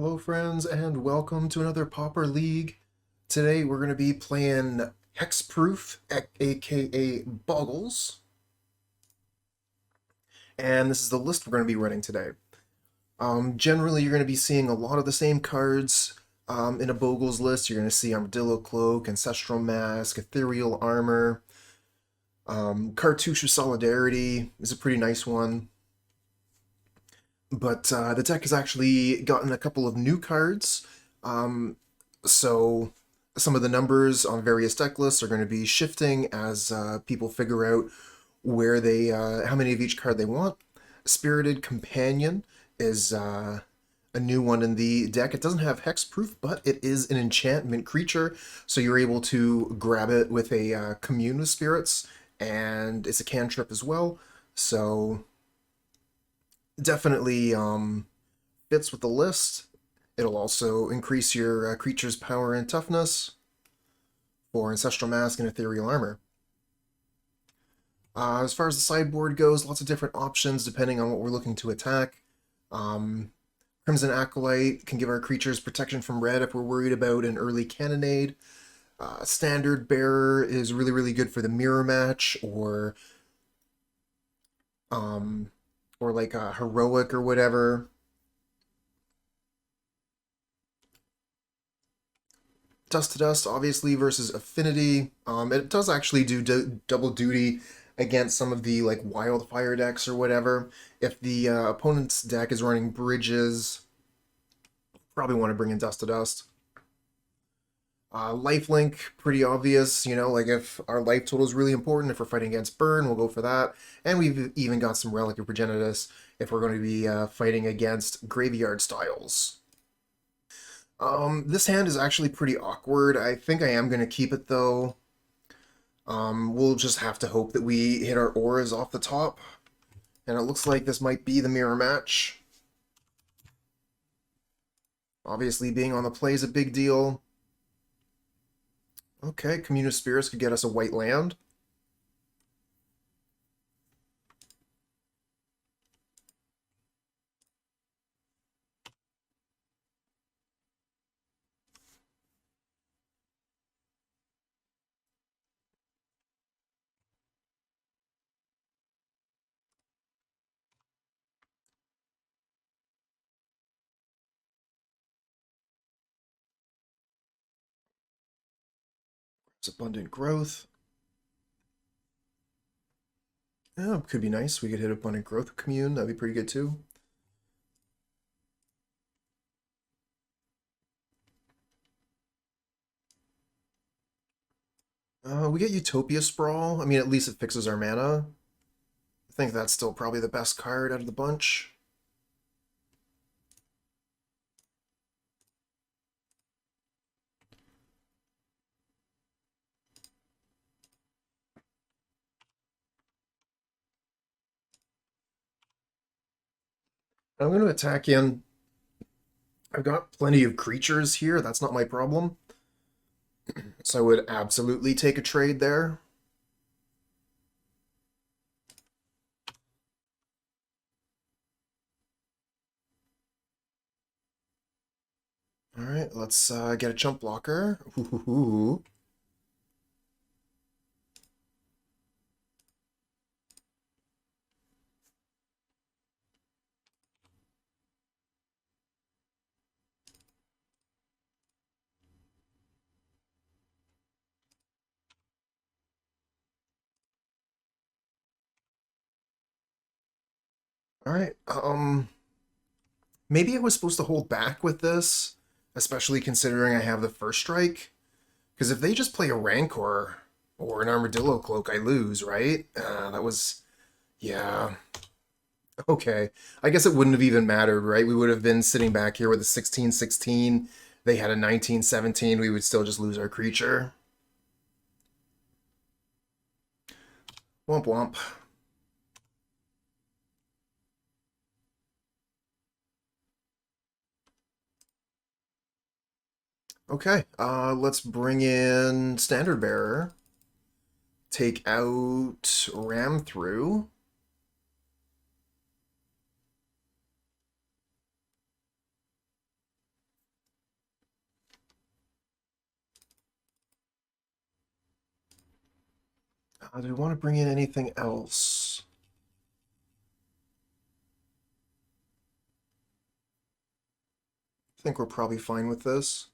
Hello friends and welcome to another Pauper League. Today we're going to be playing Hexproof, aka Bogles. And this is the list we're going to be running today. Generally you're going to be seeing a lot of the same cards in a Bogles list. You're going to see Armadillo Cloak, Ancestral Mask, Ethereal Armor. Cartouche of Solidarity is a pretty nice one. But the deck has actually gotten a couple of new cards, so some of the numbers on various deck lists are going to be shifting as people figure out where they, how many of each card they want. Spirited Companion is a new one in the deck. It doesn't have hexproof, but it is an enchantment creature, so you're able to grab it with a Commune with spirits, and it's a cantrip as well, so definitely fits with the list. It'll also increase your creature's power and toughness for Ancestral Mask and Ethereal Armor. As far as the sideboard goes, lots of different options depending on what we're looking to attack. Crimson Acolyte can give our creatures protection from red if we're worried about an early cannonade. Standard Bearer is really good for the mirror match, or like a heroic or whatever. Dust to Dust, obviously, versus Affinity. It does actually do double duty against some of the like wildfire decks or whatever. If the opponent's deck is running bridges, probably want to bring in Dust to Dust. Lifelink, pretty obvious, you know, like if our life total is really important, if we're fighting against burn, we'll go for that. And we've even got some Relic of Progenitus if we're going to be fighting against graveyard styles. This hand is actually pretty awkward. I think I am going to keep it, though. We'll just have to hope that we hit our auras off the top. And it looks like this might be the mirror match. Obviously, being on the play is a big deal. Okay, Commune of Spirits could get us a white land. It's Abundant Growth. Yeah, could be nice. We could hit Abundant Growth with Commune. That'd be pretty good, too. We get Utopia Sprawl. I mean, at least it fixes our mana. I think that's still probably the best card out of the bunch. I'm going to attack in. I've got plenty of creatures here. That's not my problem. So I would absolutely take a trade there. Alright, let's get a chump blocker. Ooh. Alright, maybe I was supposed to hold back with this, especially considering I have the first strike. Because if they just play a Rancor or an Armadillo Cloak, I lose, right? That was... yeah. Okay. I guess it wouldn't have even mattered, right? We would have been sitting back here with a 16-16. They had a 19-17. We would still just lose our creature. Womp womp. Okay, let's bring in Standard Bearer. Take out Ram Through. Do we want to bring in anything else? I think we're probably fine with this.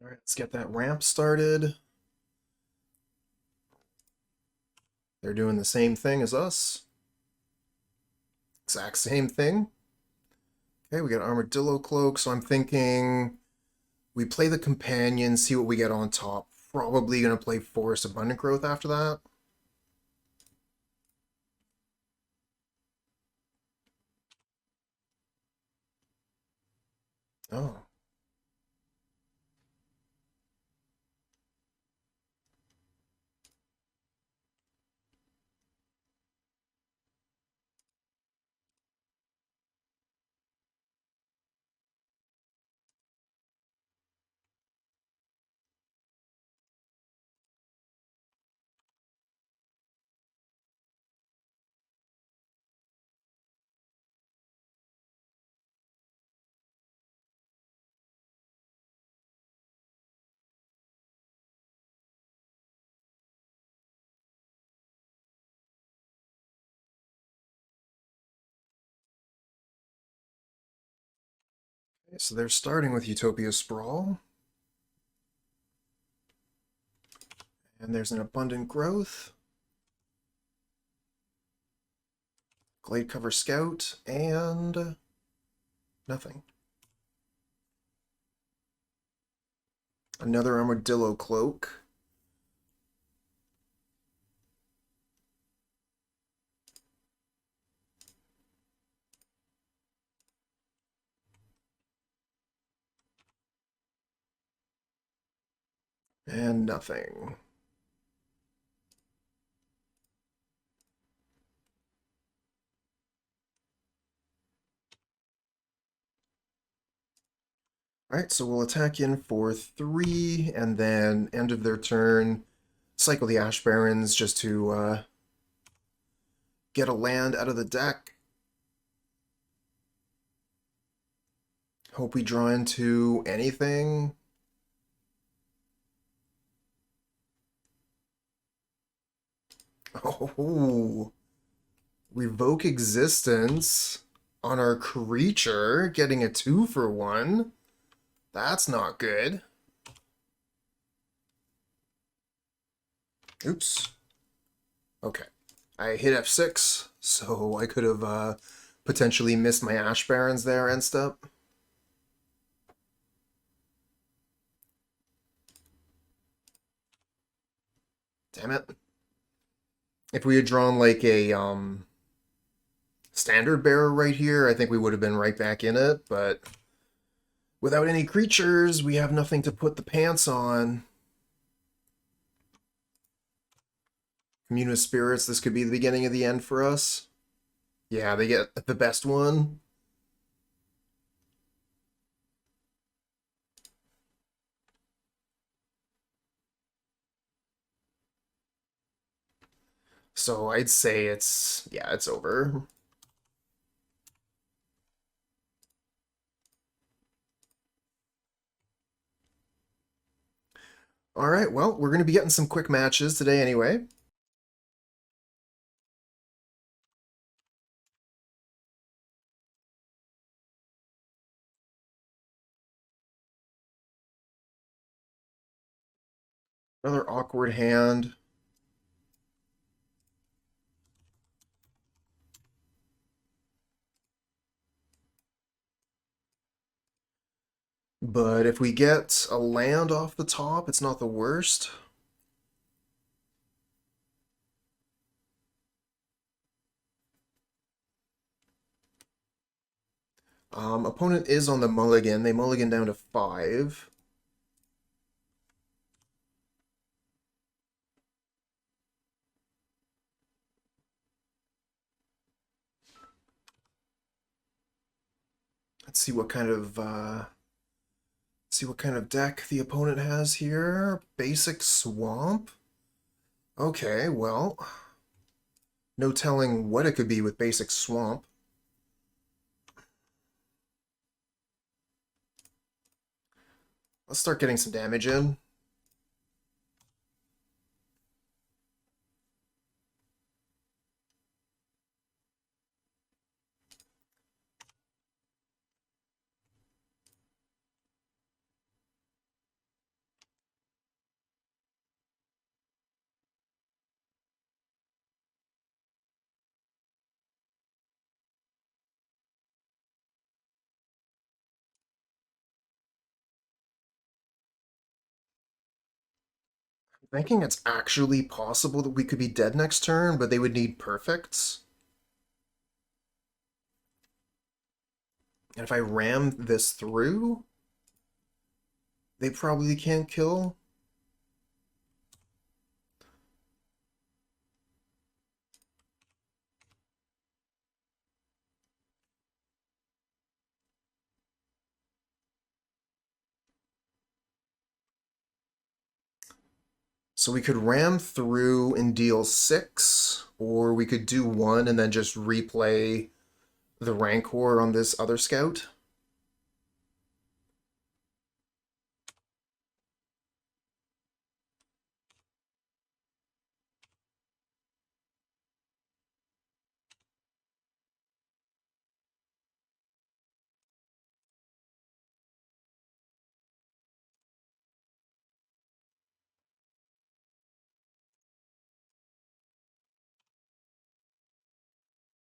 All right, let's get that ramp started. They're doing the same thing as us. Exact same thing. Okay, we got Armadillo Cloak, so I'm thinking we play the Companion, see what we get on top. Probably going to play Forest Abundant Growth after that. Oh. Okay, so they're starting with Utopia Sprawl. And there's an Abundant Growth. Gladecover Scout, and nothing. Another Armadillo Cloak. And nothing. Alright, so we'll attack in for 3, and then end of their turn, cycle the Ash Barrens just to get a land out of the deck. Hope we draw into anything. Oh, revoke existence on our creature, getting a 2-for-1. That's not good. Oops. Okay. I hit F6, so I could have potentially missed my Ash Barrens there, end step. Damn it. If we had drawn like a standard bearer right here, I think we would have been right back in it, but without any creatures, we have nothing to put the pants on. Commune with Spirits, this could be the beginning of the end for us. Yeah, they get the best one. So I'd say it's, yeah, it's over. All right, well, we're going to be getting some quick matches today anyway. Another awkward hand. But if we get a land off the top, it's not the worst. Opponent is on the mulligan. They mulligan down to 5. Let's see what kind of deck the opponent has here. Basic Swamp. Okay, well, no telling what it could be with Basic Swamp. Let's start getting some damage in. Thinking it's actually possible that we could be dead next turn, but they would need perfects. And if I ram this through, they probably can't kill. So we could ram through and deal 6, or we could do 1 and then just replay the Rancor on this other scout.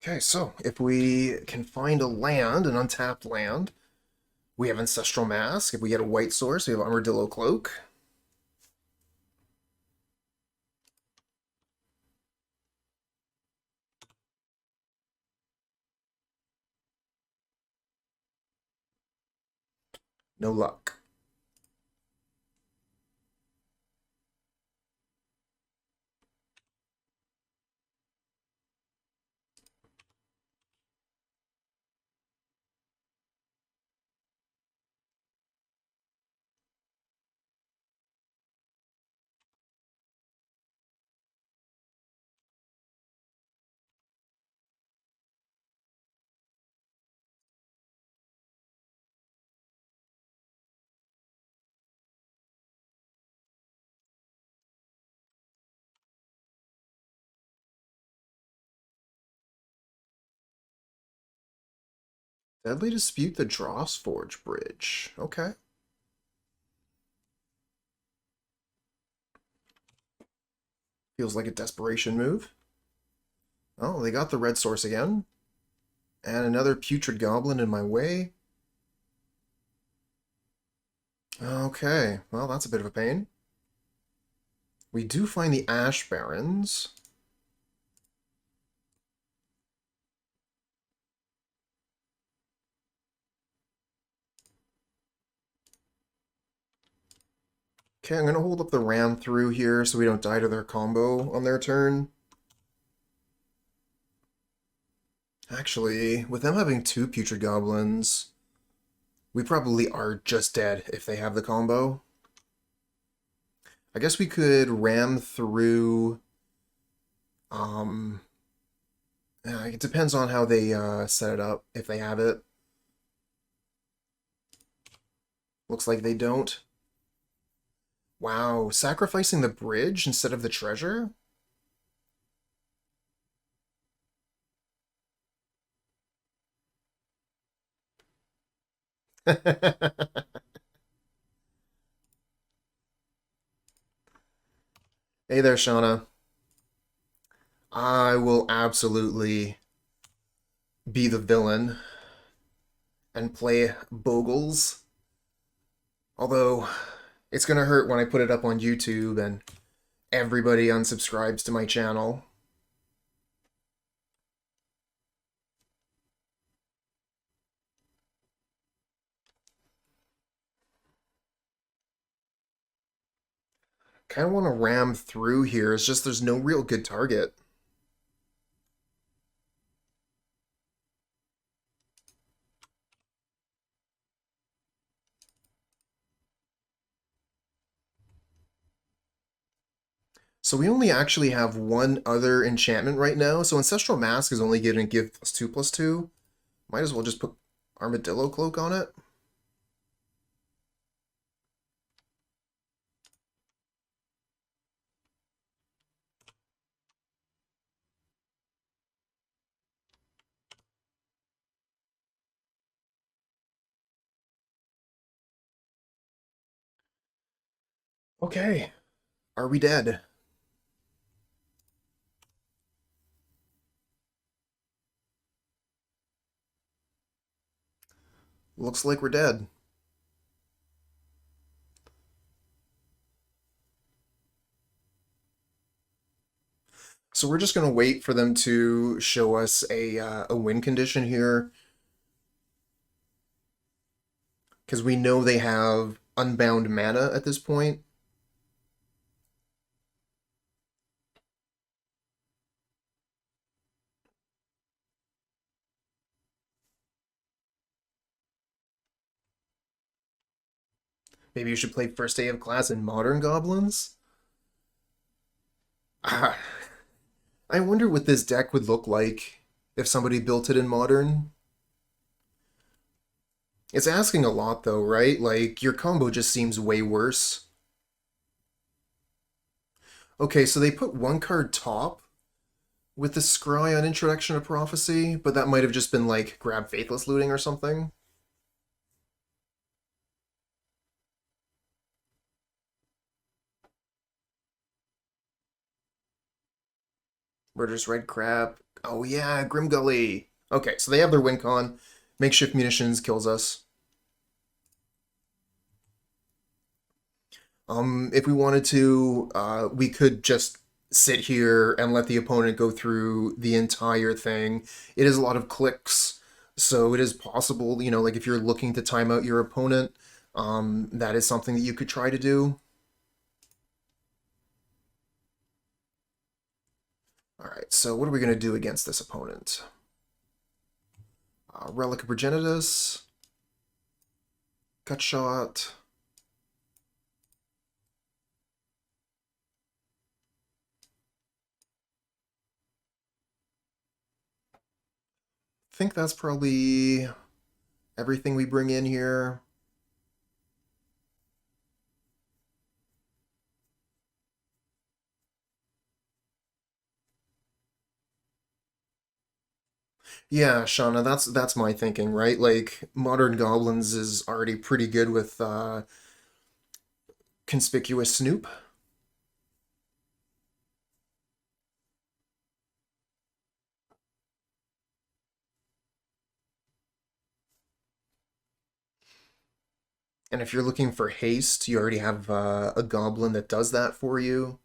Okay, so if we can find a land, an untapped land, we have Ancestral Mask. If we get a white source, we have Armadillo Cloak. No luck. Deadly Dispute the Drawsforge Bridge. Okay. Feels like a desperation move. Oh, they got the red source again. And another Putrid Goblin in my way. Okay, well, that's a bit of a pain. We do find the Ash Barrens. Okay, I'm going to hold up the ram through here so we don't die to their combo on their turn. Actually, with them having 2 Putrid Goblins, we probably are just dead if they have the combo. I guess we could ram through... it depends on how they set it up, if they have it. Looks like they don't. Wow, sacrificing the bridge instead of the treasure? Hey there, Shauna. I will absolutely be the villain and play Bogles. Although, it's gonna hurt when I put it up on YouTube and everybody unsubscribes to my channel. Kind of want to ram through here. It's just there's no real good target. So we only actually have one other enchantment right now. So Ancestral Mask is only going to give +2/+2. Might as well just put Armadillo Cloak on it. Okay. Are we dead? Looks like we're dead. So we're just going to wait for them to show us a win condition here. Because we know they have unbound mana at this point. Maybe you should play first day of class in Modern Goblins? Ah, I wonder what this deck would look like if somebody built it in Modern. It's asking a lot though, right? Like, your combo just seems way worse. Okay, so they put one card top with the Scry on Introduction to Prophecy, but that might have just been like grab Faithless Looting or something. Murderous Red Crab. Oh yeah, Grimgully. Okay, so they have their win con. Makeshift Munitions kills us. If we wanted to, we could just sit here and let the opponent go through the entire thing. It is a lot of clicks, so it is possible, you know, like if you're looking to time out your opponent, that is something that you could try to do. Alright, so what are we going to do against this opponent? Relic of Progenitus, Cut Shot. I think that's probably everything we bring in here. Yeah, Shauna, that's my thinking, right? Like Modern Goblins is already pretty good with Conspicuous Snoop. And if you're looking for haste, you already have a goblin that does that for you.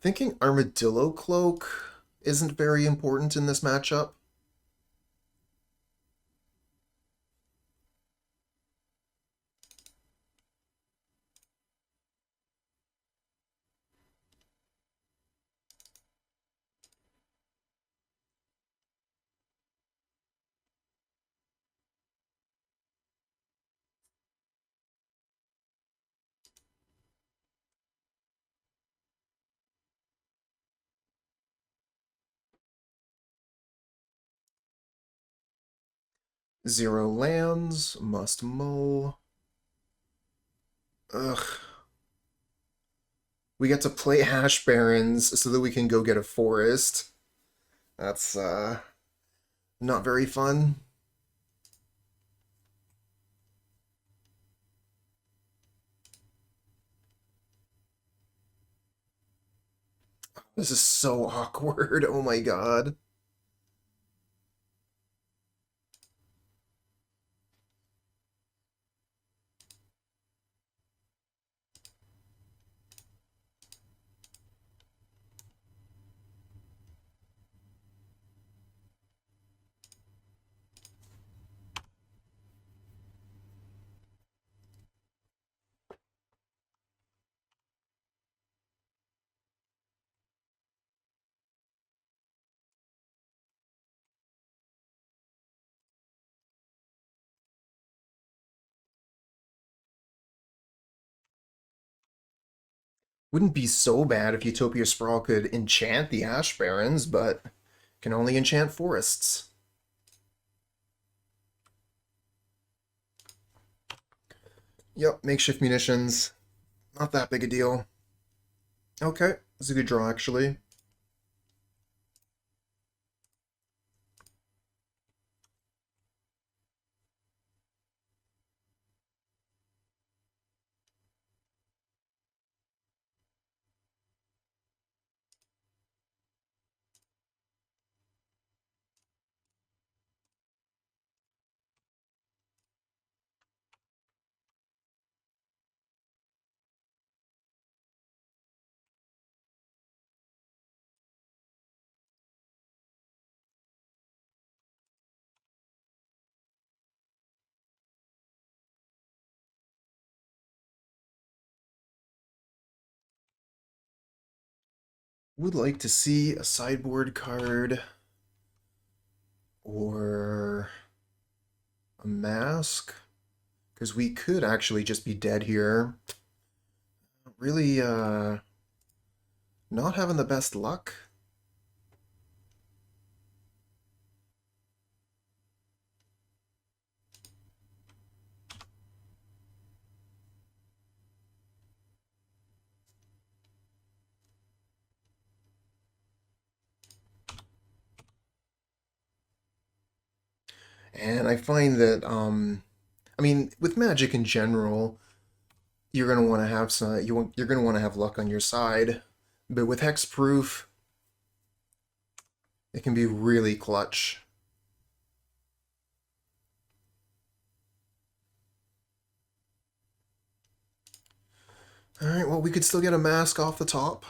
Thinking Armadillo Cloak isn't very important in this matchup. Zero lands, must mull. Ugh. We get to play Ash Barrens so that we can go get a forest. That's not very fun. This is so awkward. Oh my god. Wouldn't be so bad if Utopia Sprawl could enchant the Ash Barrens, but can only enchant forests. Yep, makeshift munitions. Not that big a deal. Okay, it's a good draw, actually. Would like to see a sideboard card or a mask, because we could actually just be dead here. Really, not having the best luck. And I find that, I mean, with Magic in general, you're gonna want to have you're gonna want to have luck on your side, but with Hexproof, it can be really clutch. All right, well, we could still get a mask off the top.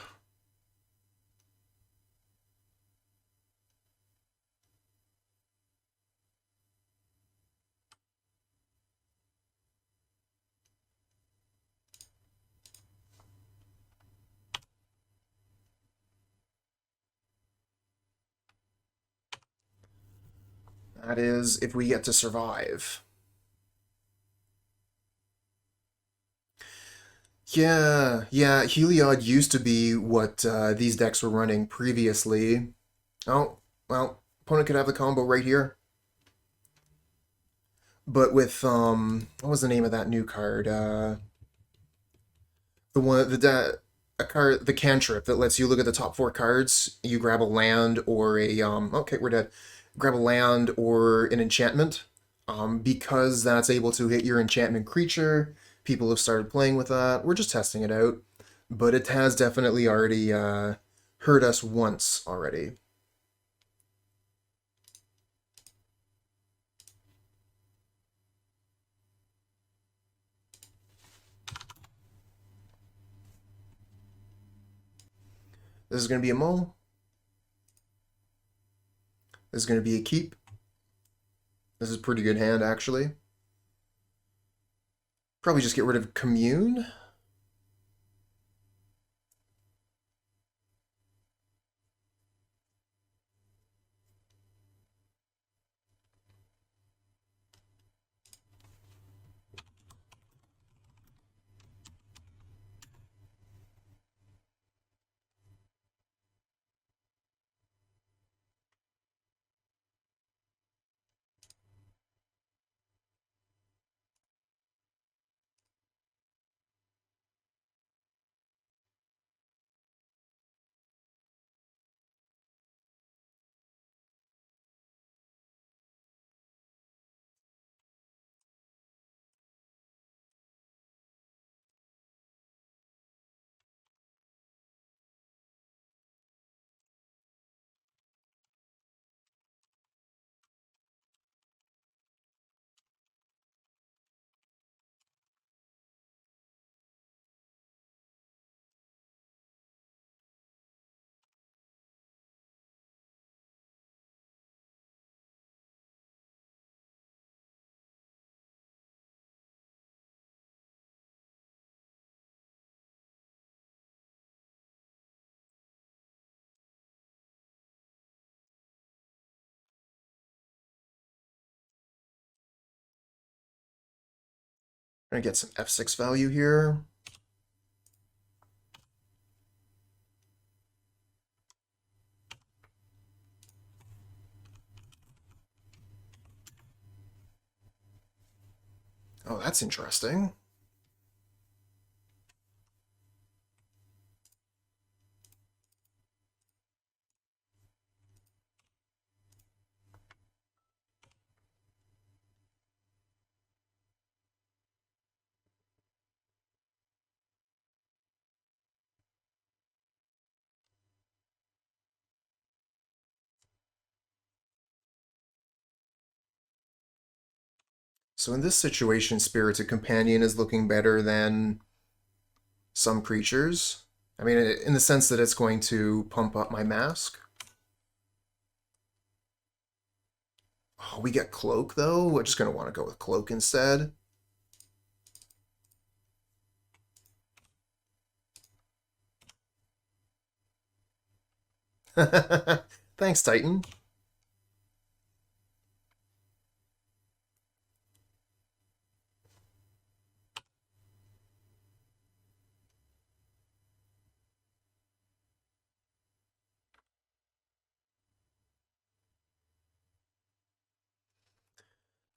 That is, if we get to survive. Yeah, Heliod used to be what these decks were running previously. Oh, well, opponent could have the combo right here. But with, what was the name of that new card? The one, a card, the cantrip that lets you look at the top four cards. You grab a land or a, okay, we're dead. Grab a land or an enchantment. Because that's able to hit your enchantment creature. People have started playing with that. We're just testing it out. But it has definitely already hurt us once already. This is going to be a mull. This is going to be a keep. This is a pretty good hand, actually. Probably just get rid of Commune. Gonna get some F6 value here. Oh, that's interesting. So in this situation, Spirited Companion is looking better than some creatures. I mean, in the sense that it's going to pump up my mask. Oh, we get Cloak, though? We're just going to want to go with Cloak instead. Thanks, Titan.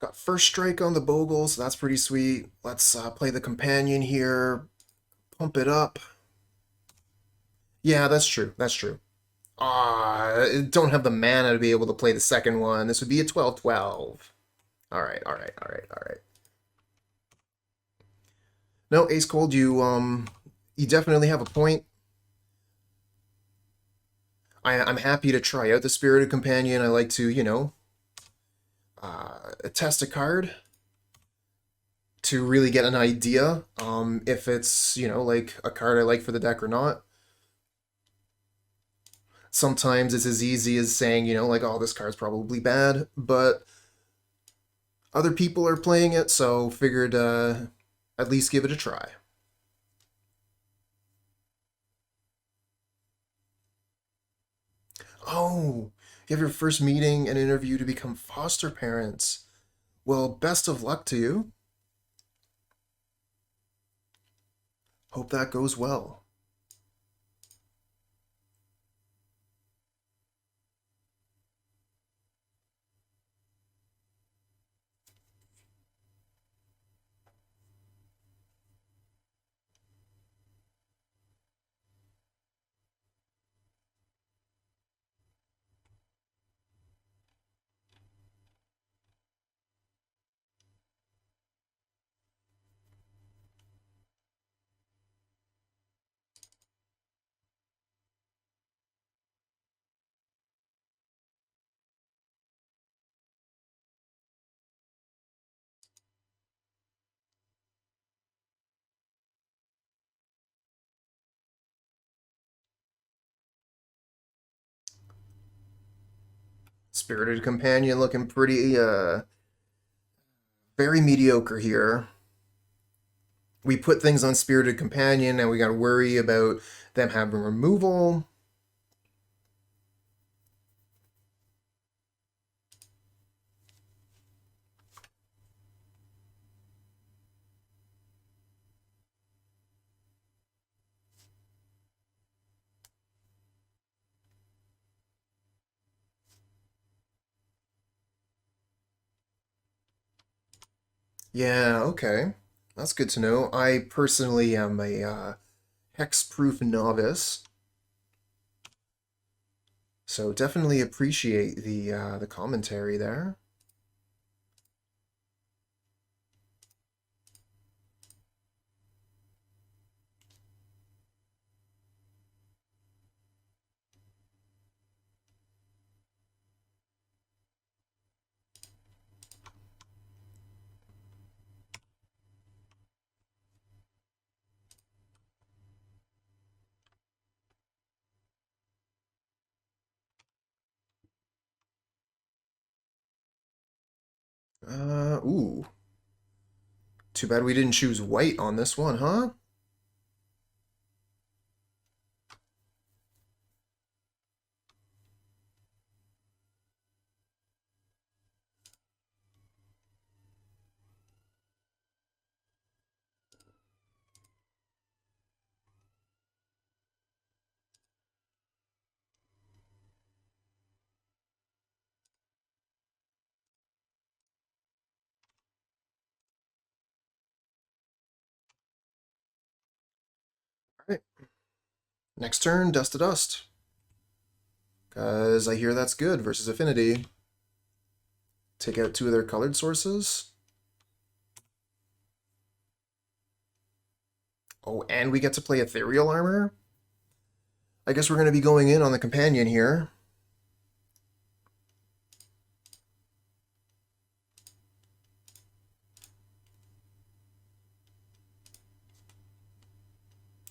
Got first strike on the Bogles, so that's pretty sweet. Let's play the Companion here. Pump it up. Yeah, that's true. That's true. Don't have the mana to be able to play the second one. This would be a 12/12. Alright, alright, alright, alright. No, Ace Cold, you definitely have a point. I'm happy to try out the Spirited Companion. I like to, test a card to really get an idea if it's, like a card I like for the deck or not. Sometimes it's as easy as saying, like, oh, this card's probably bad, but other people are playing it, so figured at least give it a try. Oh, you have your first meeting and interview to become foster parents. Well, best of luck to you. Hope that goes well. Spirited Companion looking pretty, very mediocre here. We put things on Spirited Companion, and we gotta worry about them having removal. Yeah, okay. That's good to know. I personally am a hexproof novice, so definitely appreciate the commentary there. Ooh. Too bad we didn't choose white on this one, huh? Next turn, Dust to Dust. Because I hear that's good versus Affinity. Take out 2 of their colored sources. Oh, and we get to play Ethereal Armor? I guess we're going to be going in on the Companion here.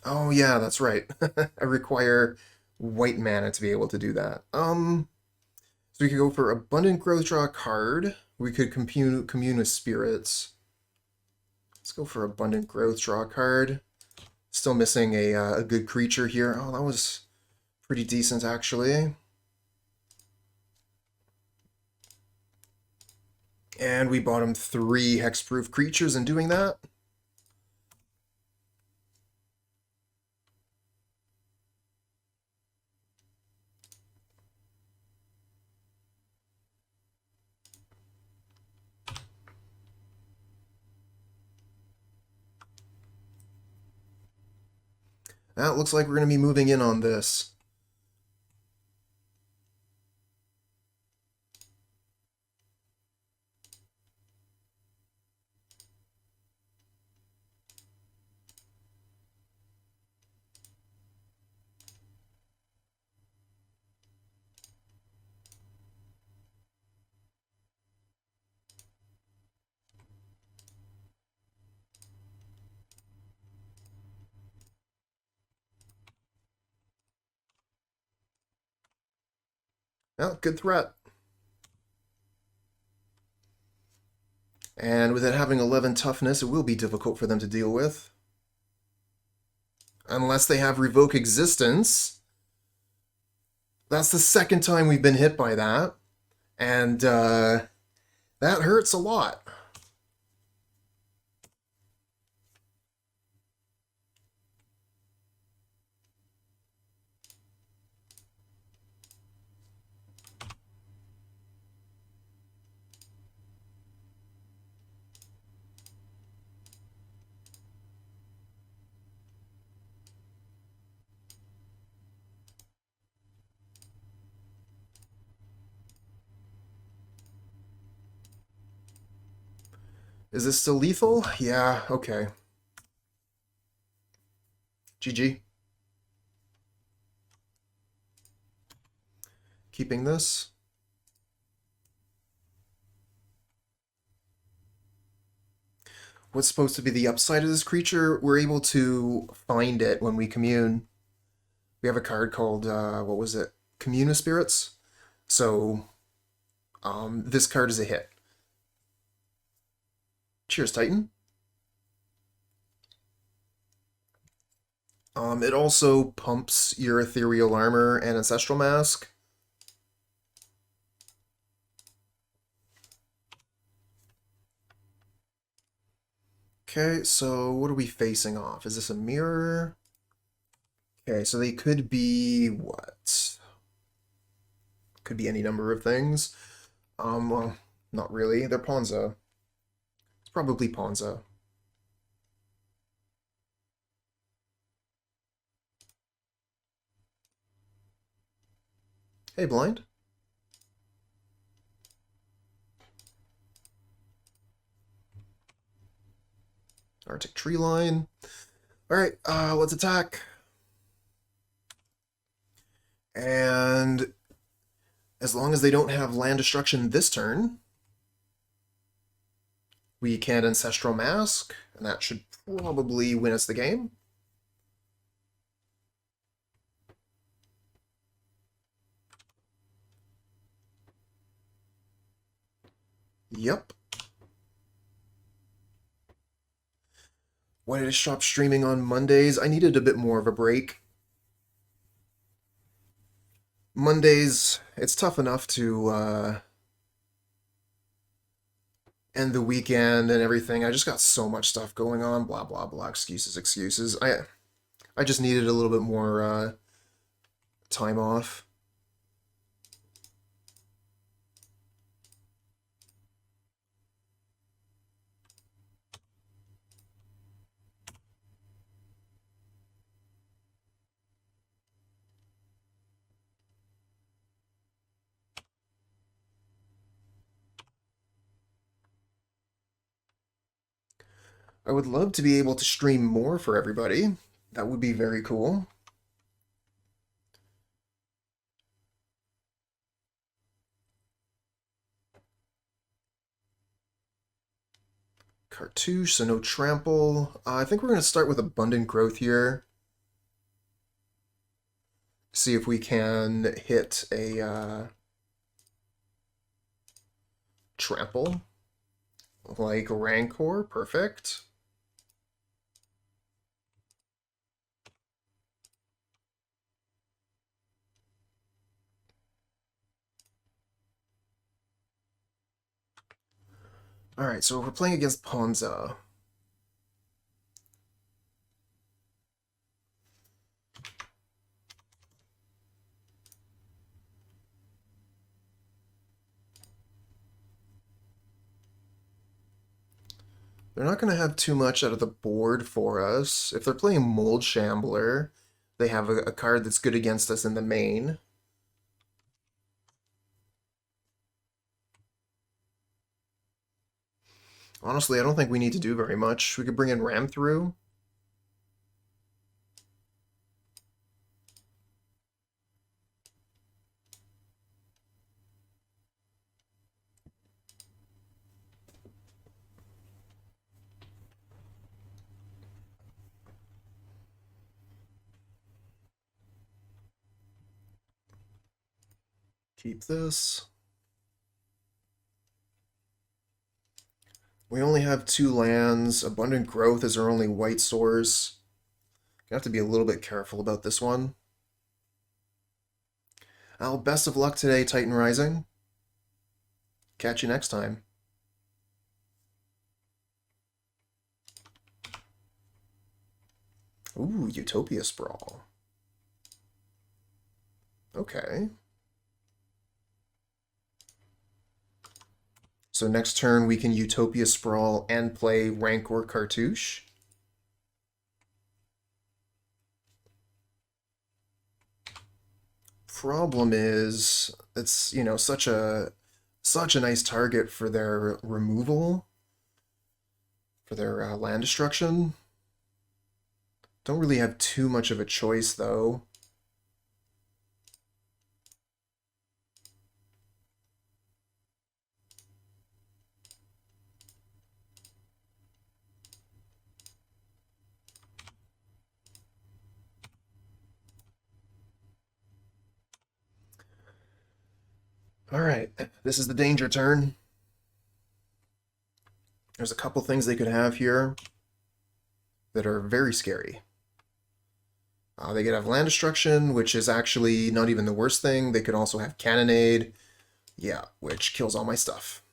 Oh yeah, that's right. I require white mana to be able to do that. So we could go for Abundant Growth, draw a card. We could commune with spirits. Let's go for Abundant Growth, draw a card. Still missing a good creature here. Oh, that was pretty decent, actually. And we bought him 3 hexproof creatures in doing that. That looks like we're going to be moving in on this. Well, good threat. And with it having 11 toughness, it will be difficult for them to deal with. Unless they have Revoke Existence. That's the second time we've been hit by that. And that hurts a lot. Is this still lethal? Yeah, okay. GG. Keeping this. What's supposed to be the upside of this creature? We're able to find it when we commune. We have a card called, what was it? Commune with Spirits. So, this card is a hit. Cheers, Titan. It also pumps your Ethereal Armor and Ancestral Mask. Okay, so what are we facing off? Is this a mirror? Okay, so they could be what? Could be any number of things. Well, not really. They're Ponza. It's probably Ponza. Hey, Blind. Arctic Treeline. Alright, let's attack. And as long as they don't have land destruction this turn, we can Ancestral Mask, and that should probably win us the game. Yep. Why did I stop streaming on Mondays? I needed a bit more of a break. Mondays, it's tough enough to end the weekend and everything. I just got so much stuff going on. Blah, blah, blah. Excuses, excuses. I just needed a little bit more time off. I would love to be able to stream more for everybody. That would be very cool. Cartouche, so no trample. I think we're going to start with Abundant Growth here. See if we can hit a trample. Like Rancor, perfect. Alright, so we're playing against Ponza. They're not going to have too much out of the board for us. If they're playing Mold Shambler, they have a card that's good against us in the main. Honestly, I don't think we need to do very much. We could bring in Ram through. Keep this. We only have 2 lands. Abundant Growth is our only white source. Gonna have to be a little bit careful about this one. Well, best of luck today, Titan Rising. Catch you next time. Ooh, Utopia Sprawl. Okay. So next turn we can Utopia Sprawl and play Rancor Cartouche. Problem is, it's, you know, such a nice target for their removal, for their land destruction. Don't really have too much of a choice, though. Alright, this is the danger turn. There's a couple things they could have here that are very scary. They could have land destruction, which is actually not even the worst thing. They could also have cannonade, yeah, which kills all my stuff.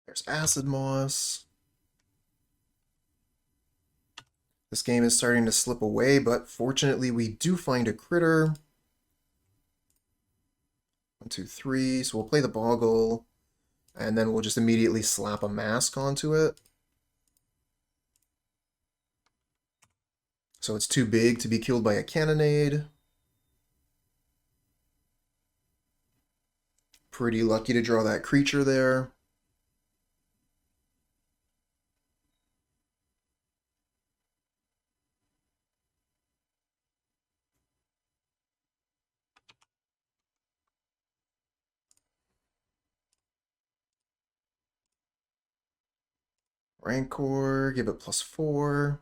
There's Acid Moss. This game is starting to slip away, but fortunately we do find a critter. 1, 2, 3. So we'll play the Boggle, and then we'll just immediately slap a mask onto it. So it's too big to be killed by a cannonade. Pretty lucky to draw that creature there. Rancor, give it +4.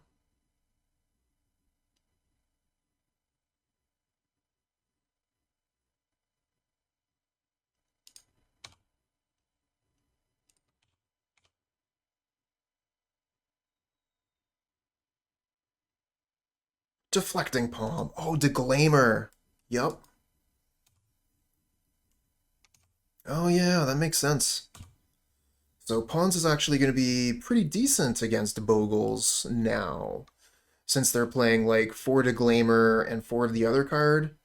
Deflecting Palm. Oh, Declaimer. Yup. Oh yeah, that makes sense. So Pawns is actually going to be pretty decent against Bogles now, since they're playing like 4 to Glamour and 4 of the other card.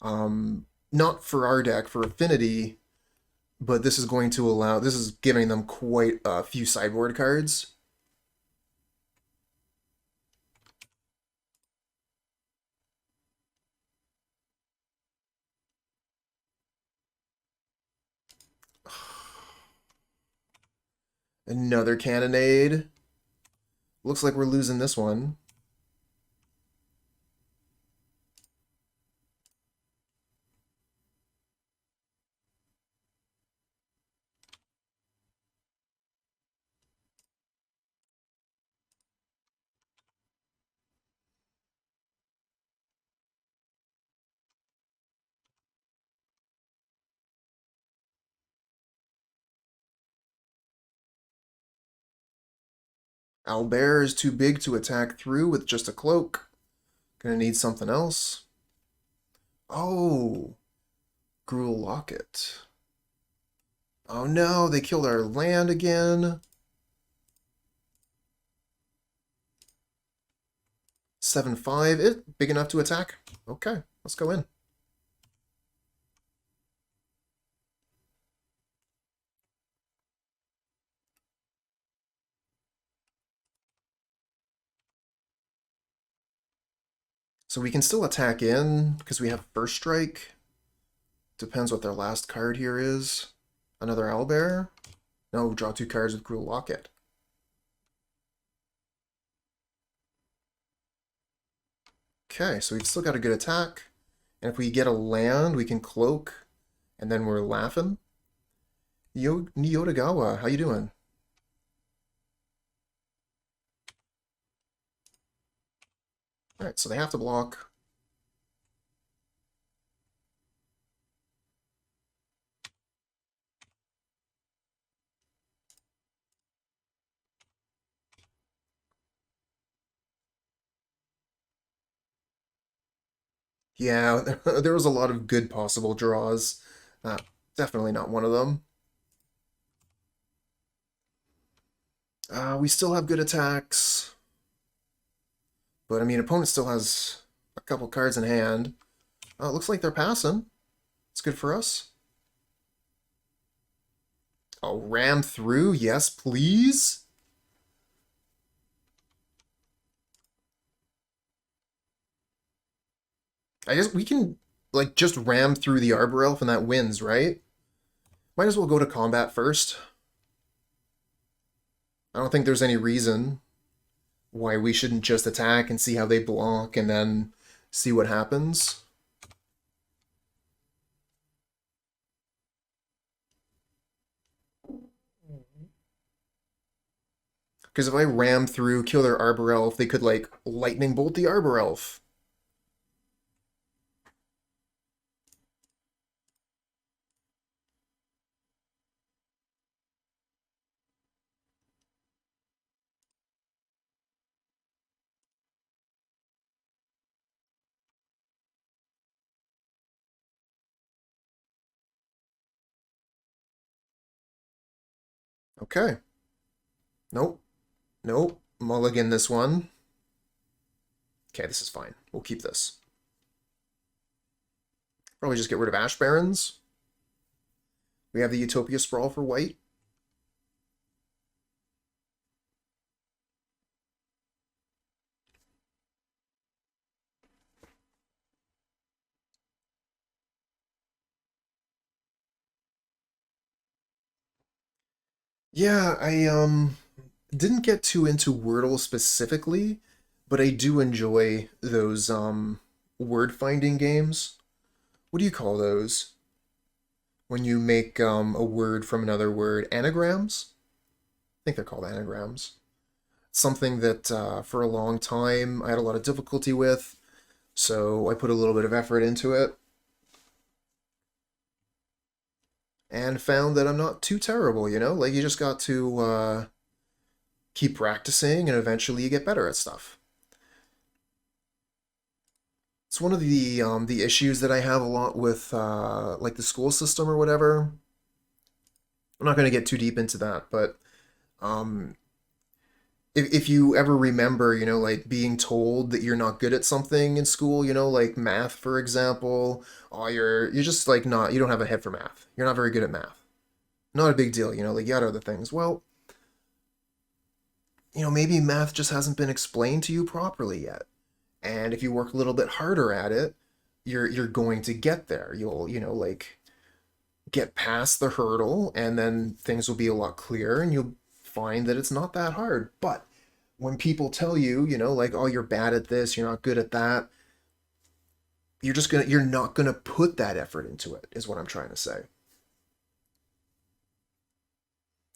Not for our deck, for Affinity, but this is going to allow, this is giving them quite a few sideboard cards. Another Cannonade. Looks like we're losing this one. Owlbear is too big to attack through with just a cloak. Gonna need something else. Oh, Gruul Locket. Oh no, they killed our land again. 7/5. It big enough to attack. Okay, let's go in. So we can still attack in because we have first strike. Depends what their last card here is. Another owlbear. No, draw 2 cards with Gruul Locket. Okay, so we've still got a good attack. And if we get a land, we can cloak, and then we're laughing. Nyotagawa, how you doing? Alright, so they have to block. Yeah, there was a lot of good possible draws. Definitely not one of them. We still have good attacks. But, I mean, opponent still has a couple cards in hand. It looks like they're passing. It's good for us. Oh, ram through? Yes, please? I guess we can, like, just ram through the Arbor Elf and that wins, right? Might as well go to combat first. I don't think there's any reason why we shouldn't just attack and see how they block and then see what happens. Because if I ram through, kill their Arbor Elf, they could, like, lightning bolt the Arbor Elf. Okay. Nope. Nope. Mulligan this one. Okay, this is fine. We'll keep this. Probably just get rid of Ash Barrens. We have the Utopia Sprawl for white. Yeah, I didn't get too into Wordle specifically, but I do enjoy those word finding games. What do you call those? When you make a word from another word, anagrams? I think they're called anagrams. Something that for a long time I had a lot of difficulty with, so I put a little bit of effort into it and found that I'm not too terrible, you know? Like, you just got to keep practicing and eventually you get better at stuff. It's one of the issues that I have a lot with like the school system or whatever. I'm not going to get too deep into that, but um, if you ever remember, like being told that you're not good at something in school, like math, for example, oh, you're just like not, you don't have a head for math. You're not very good at math. Not a big deal, like you got other things. Well, maybe math just hasn't been explained to you properly yet. And if you work a little bit harder at it, you're going to get there. You'll, like get past the hurdle, and then things will be a lot clearer, and you'll find that it's not that hard. But when people tell you, like, oh, you're bad at this, you're not good at that, you're not gonna put that effort into it, is what I'm trying to say.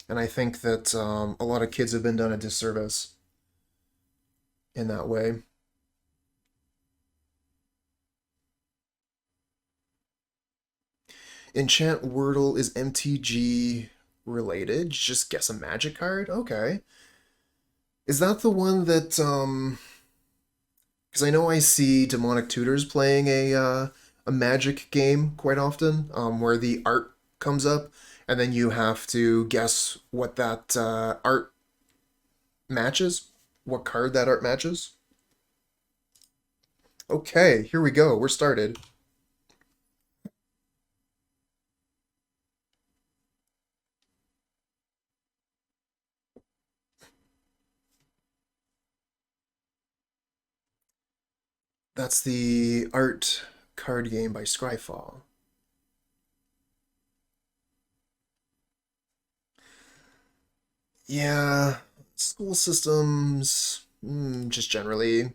And I think that a lot of kids have been done a disservice in that way. Enchant Wordle is MTG related. Just guess a magic card? Okay. Is that the one that because I know I see demonic tutors playing a magic game quite often, where the art comes up, and then you have to guess what that art matches, what card that art matches. Okay, here we go. We're started. That's the art card game by Scryfall. Yeah, school systems, just generally,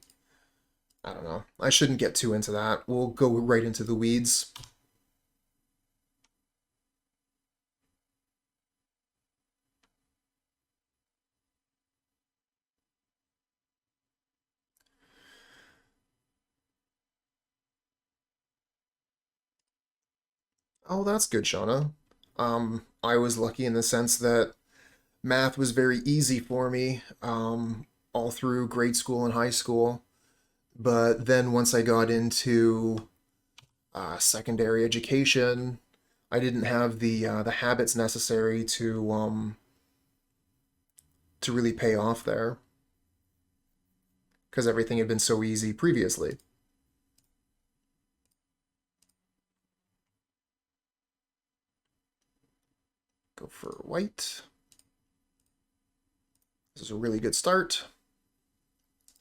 I don't know. I shouldn't get too into that. We'll go right into the weeds. Oh, that's good, Shauna. I was lucky in the sense that math was very easy for me, all through grade school and high school. But then once I got into secondary education, I didn't have the habits necessary to really pay off there because everything had been so easy previously. Go for white. This is a really good start.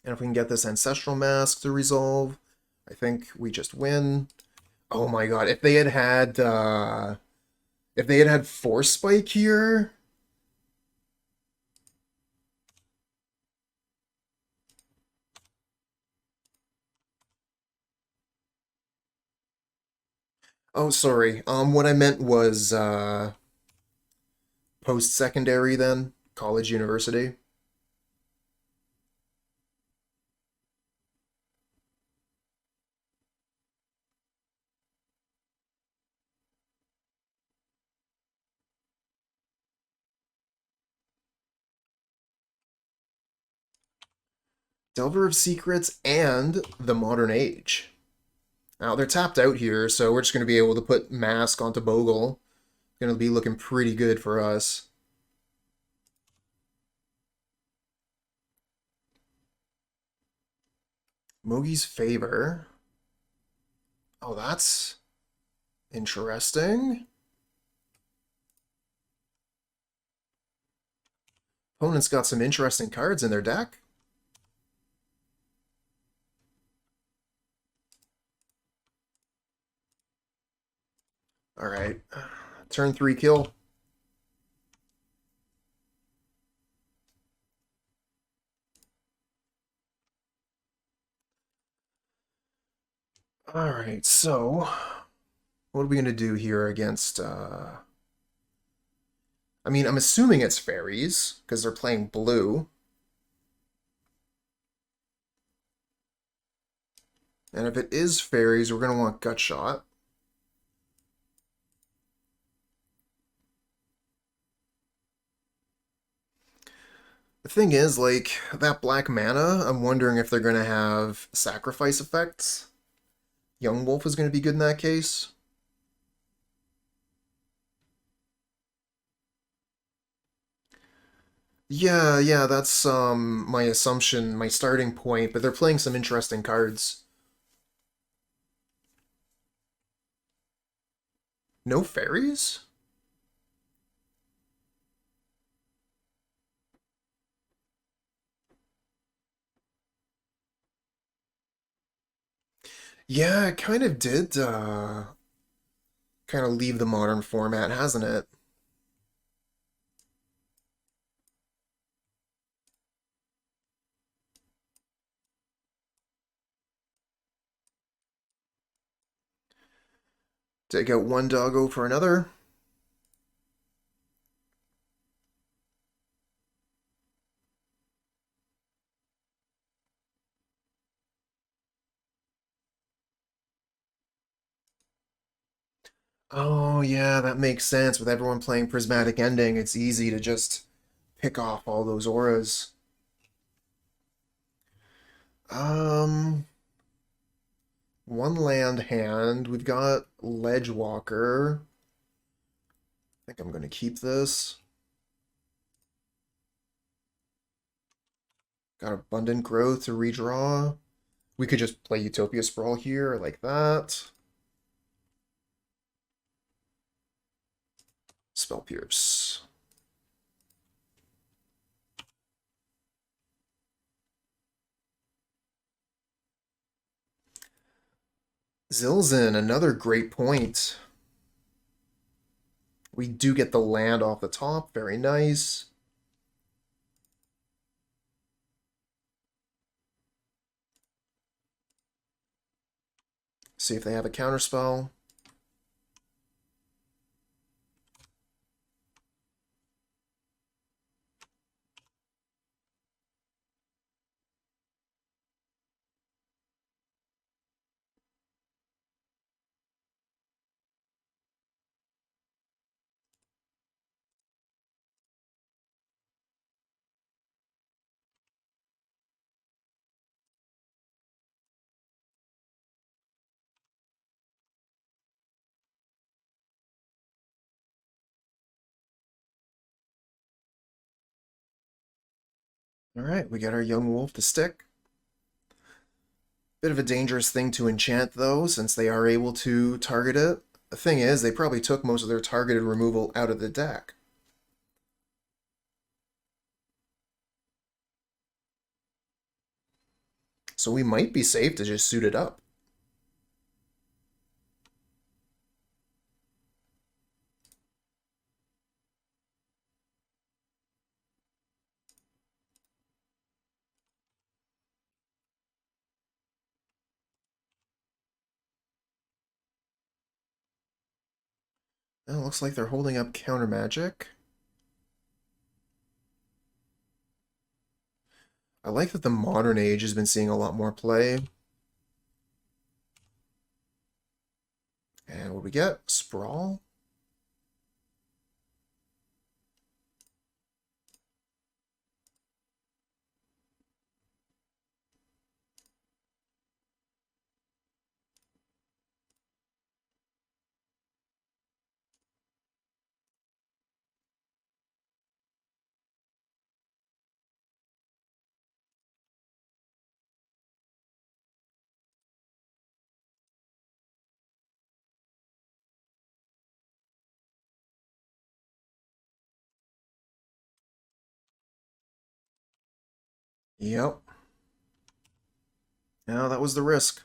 And if we can get this Ancestral Mask to resolve, I think we just win. Oh my god, if they had had Force Spike here. Oh, sorry. What I meant was post-secondary then, college, university. Delver of Secrets and the Modern Age. Now, they're tapped out here, so we're just going to be able to put Mask onto Bogle. Going to be looking pretty good for us. Mogi's Favor. Oh, that's interesting. Opponent's got some interesting cards in their deck. All right. Turn 3 kill. All right, so what are we going to do here against I mean, I'm assuming it's fairies because they're playing blue. And if it is fairies, we're going to want Gutshot. The thing is, like, that black mana, I'm wondering if they're going to have sacrifice effects. Young Wolf is going to be good in that case. Yeah, that's my assumption, my starting point, but they're playing some interesting cards. No fairies? Yeah, it kind of did kind of leave the modern format, hasn't it? Take out one doggo for another. Oh, yeah, that makes sense. With everyone playing Prismatic Ending, it's easy to just pick off all those auras. Um, one land hand. We've got Ledgewalker. I think I'm going to keep this. Got Abundant Growth to redraw. We could just play Utopia Sprawl here, like that. Spell Pierce. Zilzin, another great point. We do get the land off the top. Very nice. See if they have a counterspell. All right, we got our young wolf to stick. Bit of a dangerous thing to enchant, though, since they are able to target it. The thing is, they probably took most of their targeted removal out of the deck. So we might be safe to just suit it up. Well, looks like they're holding up counter magic. I like that the modern age has been seeing a lot more play. And what we get? Sprawl? Yep. Now that was the risk.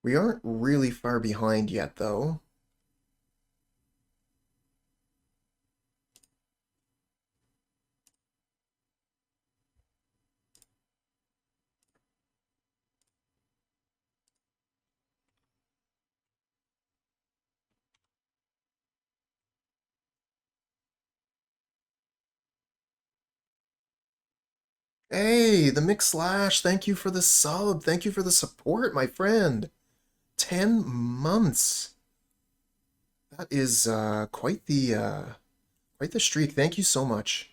We aren't really far behind yet, though. Hey, the Mix Slash, thank you for the sub. Thank you for the support, my friend. 10 months. That is quite the streak. Thank you so much.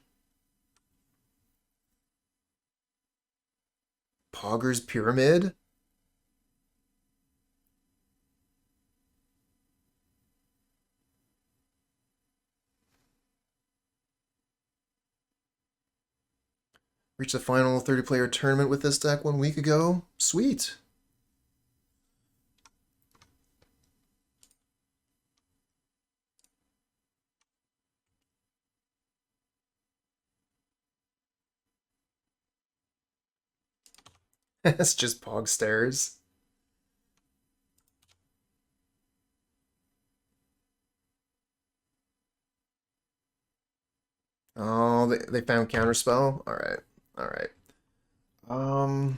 Pogger's Pyramid? Reached the final 30-player tournament with this deck 1 week ago. Sweet. It's just Pog Stairs. Oh, they found Counterspell? Alright. Alright. I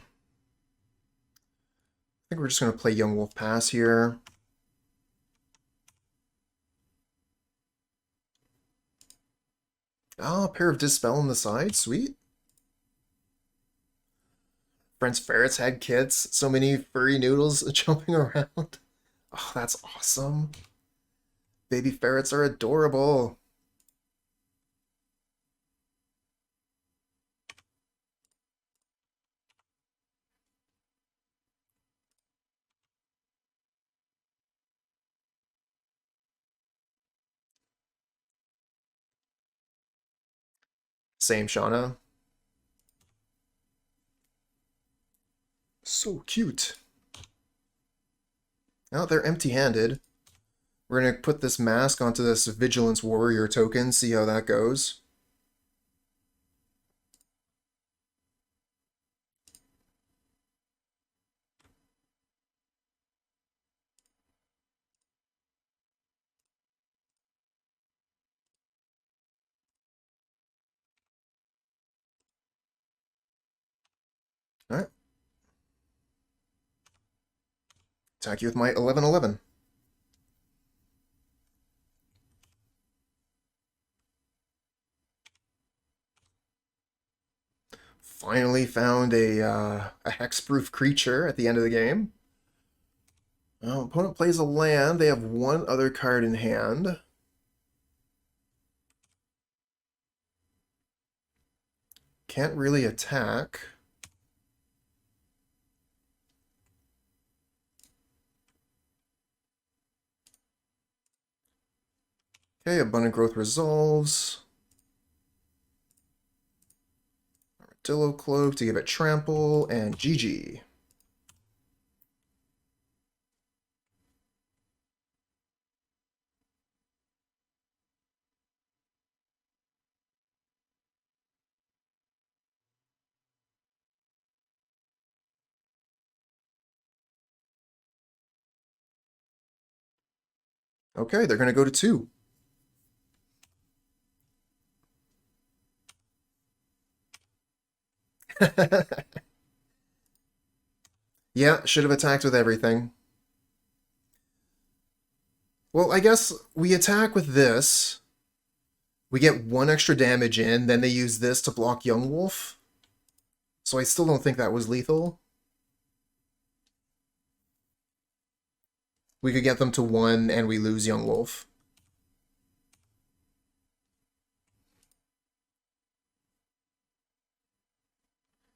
think we're just going to play Young Wolf Pass here. Oh, a pair of Dispel on the side. Sweet. Brent's Ferret's had kits. So many furry noodles jumping around. Oh, that's awesome. Baby ferrets are adorable. Same, Shauna. So cute. Oh, they're empty-handed. We're going to put this mask onto this Vigilance Warrior token, see how that goes. Alright. Attack you with my 11/11. Finally found a hexproof creature at the end of the game. Well, opponent plays a land. They have one other card in hand. Can't really attack. Okay, Abundant Growth resolves. Armadillo Cloak to give it trample, and GG. Okay, they're going to go to 2. Yeah, should have attacked with everything. Well, I guess we attack with this. We get 1 extra damage in, then they use this to block Young Wolf. So I still don't think that was lethal. We could get them to 1 and we lose Young Wolf.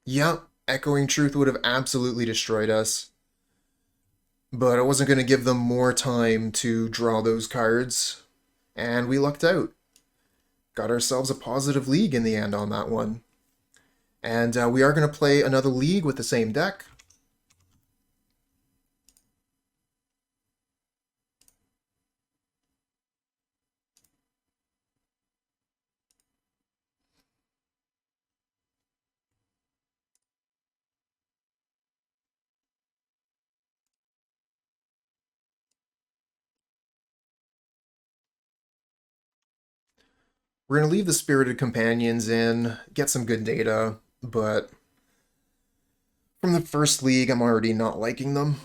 Yep, Echoing Truth would have absolutely destroyed us. But I wasn't going to give them more time to draw those cards. And we lucked out. Got ourselves a positive league in the end on that one. And we are going to play another league with the same deck. We're going to leave the Spirited Companions in, get some good data, but from the first league, I'm already not liking them.